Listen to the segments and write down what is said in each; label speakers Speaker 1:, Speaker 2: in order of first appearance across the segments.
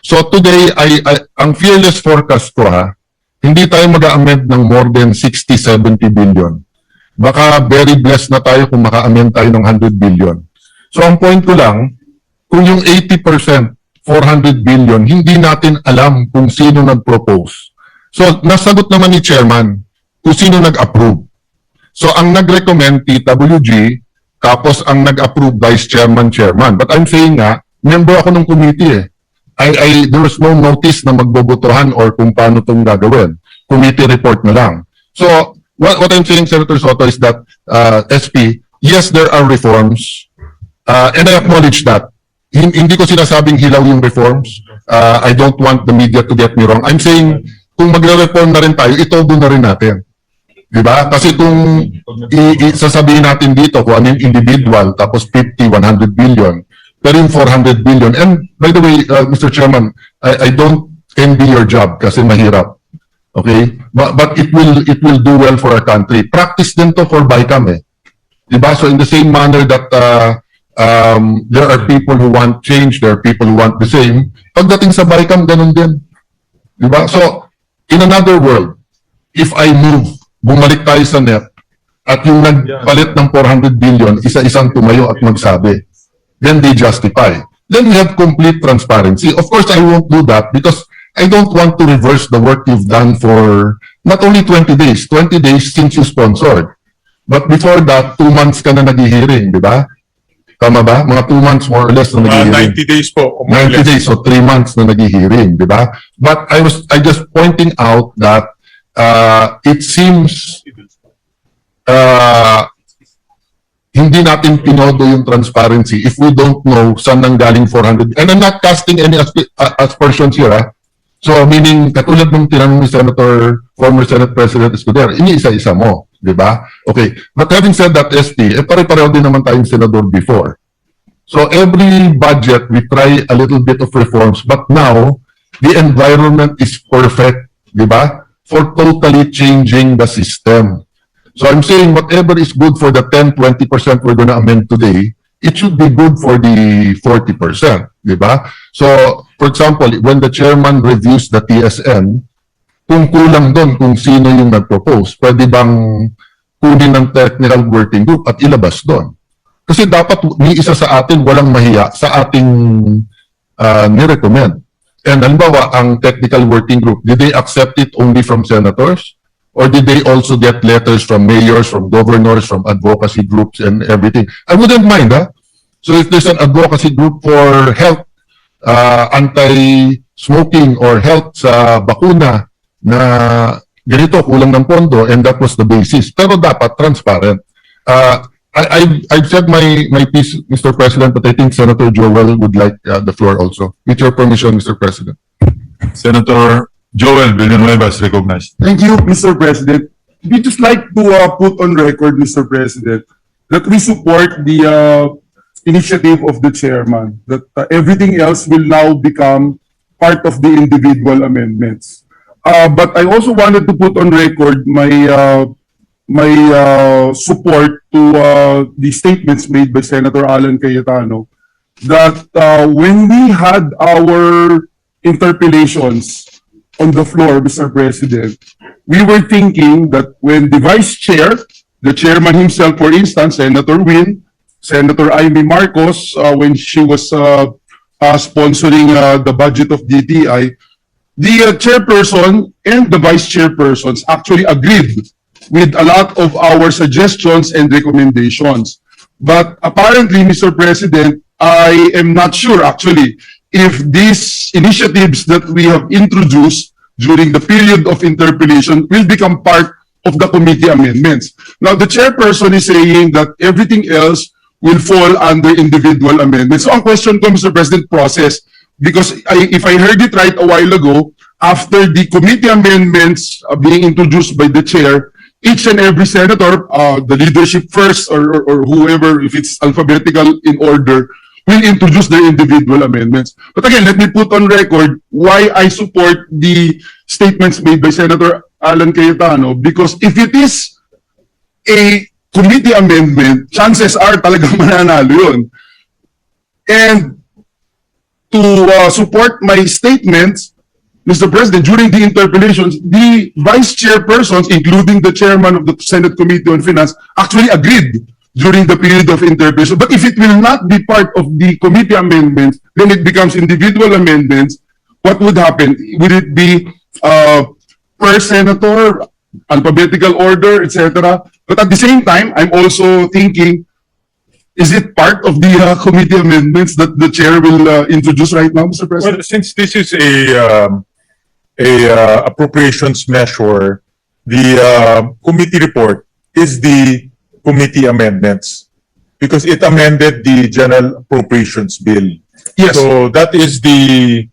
Speaker 1: So today, ang fearless forecast ko hindi tayo mag-amend ng more than 60-70 billion. Baka very blessed na tayo kung maka-amend tayo ng 100 billion. So ang point ko lang, kung yung 80%, 400 billion, hindi natin alam kung sino nag-propose. So nasagot naman ni Chairman kung sino nag-approve. So ang nag-recommend TWG, tapos ang nag-approve Vice Chairman, Chairman. But I'm saying member ako ng committee there was no notice na magbobotohan or kung paano itong gagawin. Committee report na lang. So what I'm saying, Senator Soto, is that SP, yes, there are reforms, and I acknowledge that. Hindi ko sinasabing hilaw yung reforms. I don't want the media to get me wrong. I'm saying, kung magre-reform na rin tayo, itodo na rin natin. Diba? Kasi kung sasabihin natin dito kung ano yung individual, tapos 50, 100 billion, pero yung 400 billion, and by the way, Mr. Chairman, I don't envy your job kasi mahirap. Okay? But it will do well for our country. Practice din to for BICAM Diba? So in the same manner that there are people who want change, there are people who want the same. Pagdating sa BICAM, ganun din. Diba? So, in another world, if I move, bumalik tayo sa NEP, at yung nagpalit ng 400 billion, isa-isang tumayo at magsabi, then they justify. Then we have complete transparency. Of course, I won't do that because I don't want to reverse the work you've done for not only 20 days, 20 days since you sponsored. But before that, 2 months ka na nag-hearing, di ba? Tama ba? Mga 2 months more or less na nag-hearing.
Speaker 2: 90 days po.
Speaker 1: 90 days, so 3 months na nag-hearing, di ba? But I just pointing out that it seems hindi natin pinodo yung transparency if we don't know saan nanggaling 400. And I'm not casting any aspersions here. So meaning, katulad ng tinanong ni former Senate President Escudero, iniisa-isa mo, di ba? Okay. But having said that, SP, pare-pareho din naman tayong senador before. So every budget, we try a little bit of reforms. But now, the environment is perfect, di ba? For totally changing the system. So I'm saying whatever is good for the 10-20% we're going to amend today, it should be good for the 40%, di ba? So, for example, when the chairman reviews the TSN, kung kulang doon kung sino yung nag-propose, pwede bang kunin ng technical working group at ilabas doon? Kasi dapat ni isa sa atin walang mahiya sa ating ni-recommend. And halimbawa, ang technical working group, did they accept it only from senators? Or did they also get letters from mayors, from governors, from advocacy groups and everything? I wouldn't mind, So if there's an advocacy group for health, anti-smoking or health sa bakuna na ganito, kulang ng pondo, and that was the basis. Pero dapat transparent. I've said my piece, Mr. President, but I think Senator Joel would like the floor also. With your permission, Mr. President.
Speaker 2: Senator Joel Villanueva is recognized.
Speaker 3: Thank you, Mr. President. We just like to put on record, Mr. President, that we support the initiative of the chairman, that everything else will now become part of the individual amendments. But I also wanted to put on record my support to the statements made by Senator Alan Cayetano that when we had our interpellations on the floor, Mr. President, we were thinking that when the vice chair, the chairman himself, for instance, Senator Win, Senator Amy Marcos, when she was sponsoring the budget of DTI, the chairperson and the vice chairpersons actually agreed with a lot of our suggestions and recommendations. But apparently, Mr. President, I am not sure actually if these initiatives that we have introduced during the period of interpellation will become part of the committee amendments. Now, the chairperson is saying that everything else will fall under individual amendments. So, ang question ko, Mr. President, process. Because if I heard it right a while ago, after the committee amendments being introduced by the chair, each and every senator, the leadership first or whoever, if it's alphabetical in order, will introduce their individual amendments. But again, let me put on record why I support the statements made by Senator Alan Cayetano, because if it is a committee amendment, chances are talagang mananalo yun. And support my statements, Mr. President, during the interpellations, the vice chairpersons, including the chairman of the Senate Committee on Finance, actually agreed during the period of interpellation. But if it will not be part of the committee amendments, then it becomes individual amendments. What would happen? Would it be per senator, alphabetical order, etc.? But at the same time, I'm also thinking, is it part of the committee amendments that the chair will introduce right now, Mr. President?
Speaker 2: Well, since this is a appropriations measure, the committee report is the committee amendments because it amended the general appropriations bill.
Speaker 3: Yes.
Speaker 2: So that is the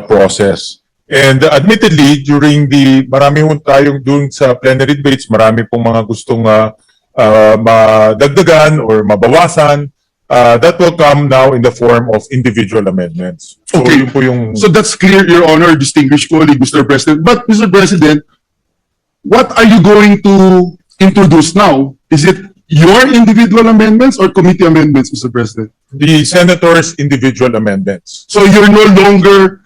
Speaker 2: process. And admittedly, during marami hong tayong doon sa plenary debates, marami pong mga gustong madagdagan or mabawasan. That will come now in the form of individual amendments. So,
Speaker 3: Okay.
Speaker 2: yun po yung...
Speaker 3: So that's clear, Your Honor, distinguished colleague, Mr. President. But, Mr. President, what are you going to introduce now? Is it your individual amendments or committee amendments, Mr. President?
Speaker 2: the senators' individual amendments.
Speaker 3: So you're no longer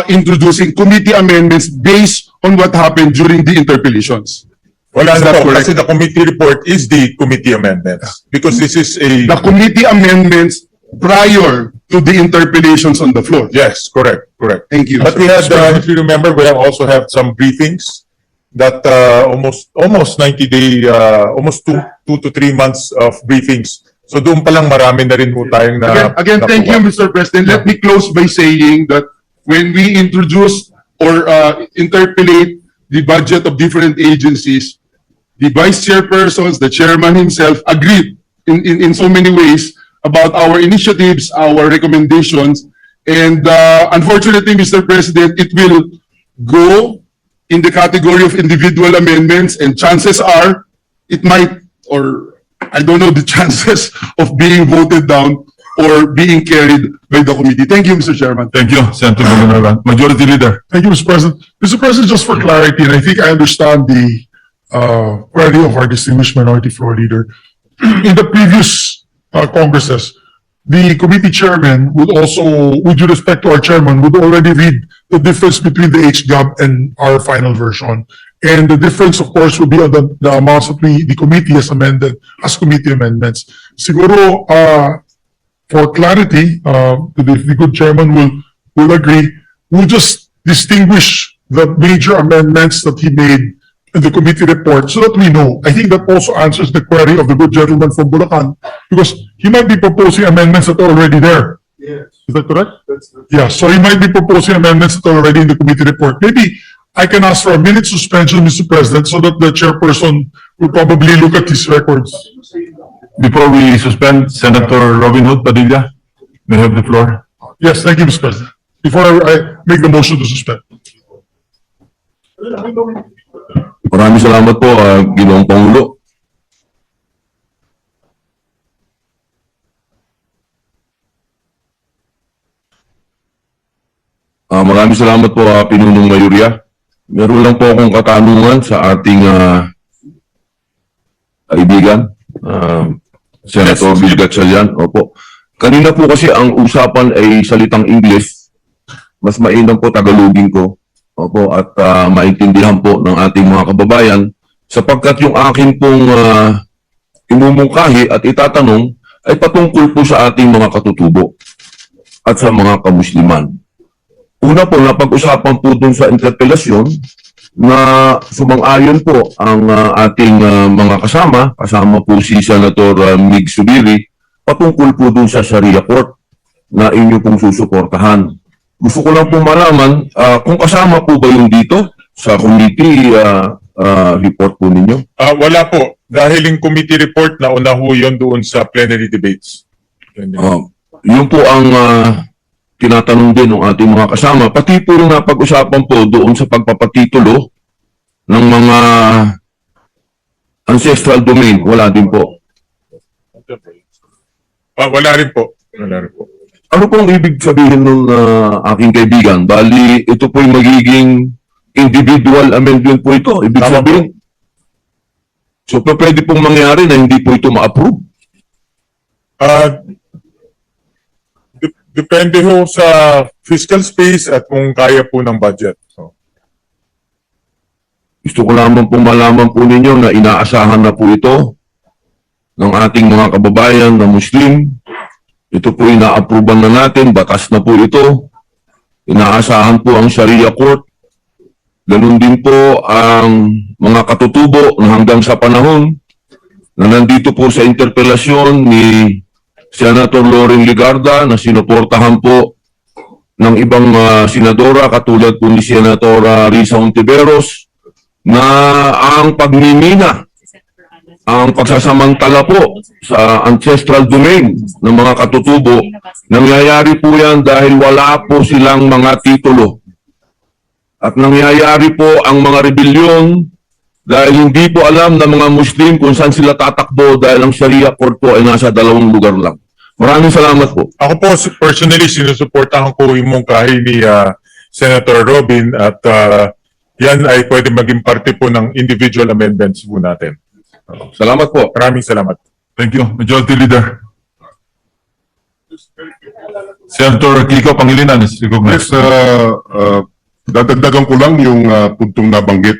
Speaker 3: introducing committee amendments based on what happened during the interpellations?
Speaker 2: Wala
Speaker 3: Is
Speaker 2: na
Speaker 3: that
Speaker 2: po,
Speaker 3: correct?
Speaker 2: kasi the committee report is the committee amendments. Because this is
Speaker 3: The committee amendments prior to the interpellations on the floor?
Speaker 2: yes, correct.
Speaker 3: Thank you.
Speaker 2: But we had, if you remember, we have also had some briefings that almost 90-day, almost two to 3 months of briefings. So doon pa lang marami na rin po tayong
Speaker 3: Again, thank you, Mr. President. Let me close by saying that when we introduce or interpolate the budget of different agencies, the vice chairpersons, the chairman himself agreed in so many ways about our initiatives, our recommendations, and unfortunately, Mr. President, it will go in the category of individual amendments, and chances are it might, or I don't know the chances of being voted down or being carried by the committee. Thank you, Mr. Chairman.
Speaker 2: Thank you, Senator Villanueva. Majority Leader.
Speaker 4: Thank you, Mr. President. Mr. President, just for clarity, and I think I understand the query of our distinguished minority floor leader. In the previous Congresses, the committee chairman would also, with due respect to our chairman, would already read the difference between the HGAB and our final version. And the difference, of course, would be on the amounts that the committee has amended as committee amendments. Siguro, for clarity, the good chairman will agree. We'll just distinguish the major amendments that he made in the committee report so that we know. I think that also answers the query of the good gentleman from Bulacan, because he might be proposing amendments that are already there.
Speaker 3: Yes.
Speaker 4: Is that correct? Yeah, so he might be proposing amendments that are already in the committee report. Maybe I can ask for a minute suspension, Mr. President, so that the chairperson will probably look at his records.
Speaker 2: Before we suspend, Senator Robin Hood Padilla, may have the floor.
Speaker 4: Yes, thank you, Mr. President. Before I make the motion to suspend.
Speaker 5: Maraming salamat po, Ginoong Pangulo. Maraming salamat po, Pinunong Mayurya. Meron lang po akong katanungan sa ating kaibigan, Senator Bill Gatchalian. Opo. Kanina po kasi ang usapan ay salitang English. Mas mainam po Tagalogin ko. Opo, at maintindihan po ng ating mga kababayan sapagkat yung akin pong imumungkahi at itatanong ay patungkol po sa ating mga katutubo at sa mga kamusliman. Una po, napag-usapan po dun sa interpelasyon na sumang-ayon po ang ating mga kasama po si Senator Mig Subiri, patungkol po dun sa Sharia Court na inyo pong susuportahan. Gusto ko lang po malaman kung kasama po ba yung dito sa committee report po ninyo?
Speaker 2: Wala po. Dahil yung committee report na una ho yun doon sa plenary debates.
Speaker 5: Yun po ang tinatanong din ng ating mga kasama. Pati po rin napag-usapan po doon sa pagpapatitulo ng mga ancestral domain. Wala din po.
Speaker 2: Wala rin po. Wala rin po.
Speaker 5: Ano pong ibig sabihin ng aking kaibigan? Bali, ito po'y magiging individual amendment po ito. Ibig
Speaker 2: Tama
Speaker 5: sabihin. So, pwede pong mangyari na hindi po ito ma-approve.
Speaker 2: Depende ho sa fiscal space at kung kaya po ng budget. So,
Speaker 5: Gusto ko lamang pong malaman po ninyo na inaasahan na po ito ng ating mga kababayan na Muslim. Ito po ina-approval na natin, batas na po ito. Inaasahan po ang Sharia Court. Ganun din po ang mga katutubo na hanggang sa panahon na nandito po sa interpelasyon ni Senator Loren Legarda na sinuportahan po ng ibang senadora katulad po ni Senator Risa Ontiveros na ang pagmimina, ang pagsasamantala po sa ancestral domain ng mga katutubo, nangyayari po yan dahil wala po silang mga titulo. At nangyayari po ang mga rebellion dahil hindi po alam ng mga Muslim kung saan sila tatakbo dahil ang Sharia Court po ay nasa 2 lugar lang. Maraming salamat po.
Speaker 2: ako po personally sinusuportahan ko yung mungkahi ni Senator Robin at yan ay pwede maging parte po ng individual amendments po natin.
Speaker 5: Salamat po.
Speaker 2: Maraming salamat.
Speaker 4: Thank you. Majority Leader. Senator Kiko Pangilinan is recognized.
Speaker 6: Dadagdagan ko lang yung puntong nabanggit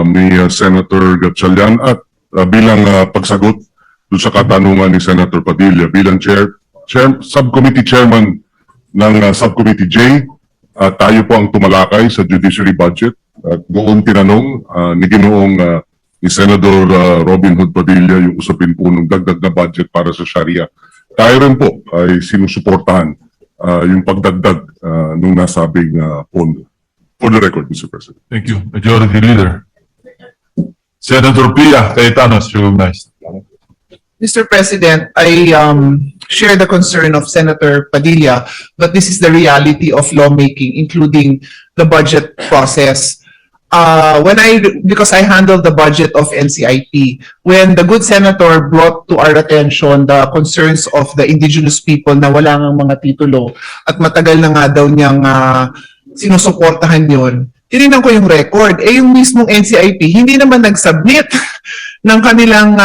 Speaker 6: ni Senator Gatchalian at bilang pagsagot doon sa katanungan ni Senator Padilla bilang subcommittee chairman ng subcommittee J, tayo po ang tumalakay sa judiciary budget at doon tinanong ni Senator Robin Hood Padilla yung usapin po ng dagdag na budget para sa Sharia. Tayo rin po ay sinusuportahan yung pagdagdag nung nasabing pondo. For the record, Mr. President.
Speaker 4: Thank you. Majority Leader. Senator Pia Cayetano is recognized.
Speaker 7: Mr. President, I share the concern of Senator Padilla, but this is the reality of lawmaking, including the budget process. Because I handled the budget of NCIP, when the good senator brought to our attention the concerns of the indigenous people na wala ngang mga titulo at matagal na nga daw niyang sinusuportahan yun, tinignan ko yung record. Yung mismong NCIP, hindi naman nag-submit ng kanilang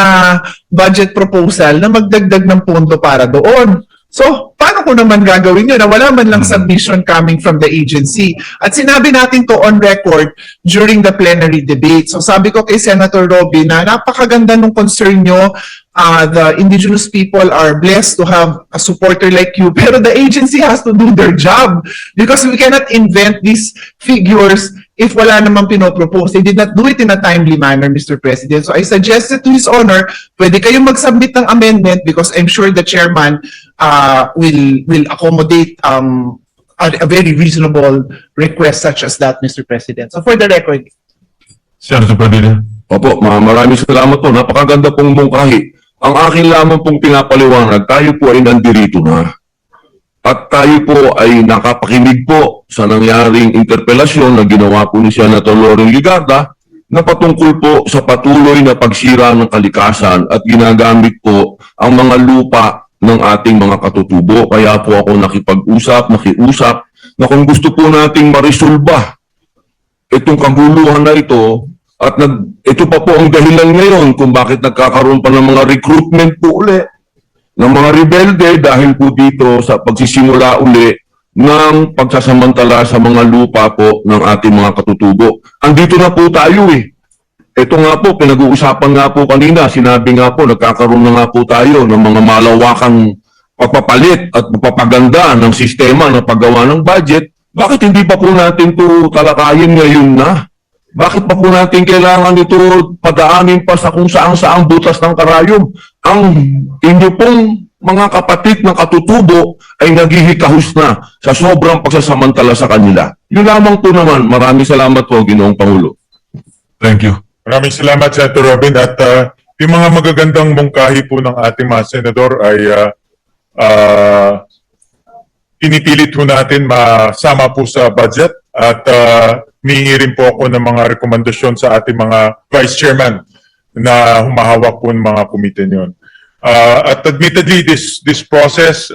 Speaker 7: budget proposal na magdagdag ng pondo para doon. So, paano ko naman gagawin yun na wala man lang submission coming from the agency? At sinabi natin to on record during the plenary debate. So, sabi ko kay Senator Robin na napakaganda ng concern nyo. The indigenous people are blessed to have a supporter like you. Pero the agency has to do their job because we cannot invent these figures if wala namang pinopropose. They did not do it in a timely manner, Mr. President. So I suggested to His Honor, pwede kayong mag-submit ng amendment because I'm sure the chairman will accommodate a very reasonable request such as that, Mr. President. So for the record,
Speaker 4: Senator Padilla.
Speaker 5: Opo, maraming salamat po. Napakaganda pong mungkahi. Ang akin lamang pong pinapaliwanag, tayo po ay nandirito na. At tayo po ay nakapakinig po sa nangyaring interpelasyon na ginawa po ni Senator Loren Legarda na patungkol po sa patuloy na pagsira ng kalikasan at ginagamit po ang mga lupa ng ating mga katutubo. Kaya po ako nakiusap na kung gusto po nating marisolba itong kaguluhan na ito, at ito pa po ang dahilan ngayon kung bakit nagkakaroon pa ng mga recruitment po uli ng mga rebelde dahil po dito sa pagsisimula uli ng pagsasamantala sa mga lupa po ng ating mga katutubo. Andito na po tayo eh. Ito nga po, pinag-uusapan nga po kanina, sinabi nga po, nagkakaroon na nga po tayo ng mga malawakang pagpapalit at pagpapaganda ng sistema ng paggawa ng budget. Bakit hindi pa po natin ito talakayin ngayon na? Bakit pa po natin kailangan ito padaanin pa sa kung saan butas ng karayom? Ang inyo pong mga kapatid ng katutubo ay naghihikahus na sa sobrang pagsasamantala sa kanila. Yun lamang po naman. Maraming salamat po, Ginoong Pangulo.
Speaker 4: Thank you.
Speaker 2: Maraming salamat, Senator Robin. At yung mga magagandang mungkahi po ng ating mga senador ay pinipilit po natin masama po sa budget at hihingi rin po ako ng mga rekomendasyon sa ating mga vice chairman na humahawak po ng mga komite niyon. At admittedly, this process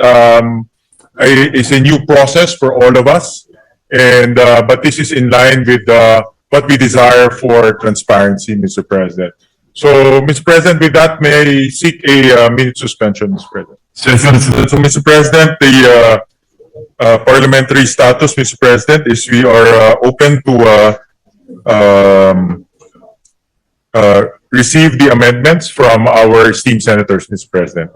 Speaker 2: is a new process for all of us, and but this is in line with what we desire for transparency, Mr. President. So, Mr. President, with that, may I seek a minute suspension, Mr. President? So, Mr. President, the parliamentary status, Mr. President, is we are open to receive the amendments from our esteemed senators, Mr. President.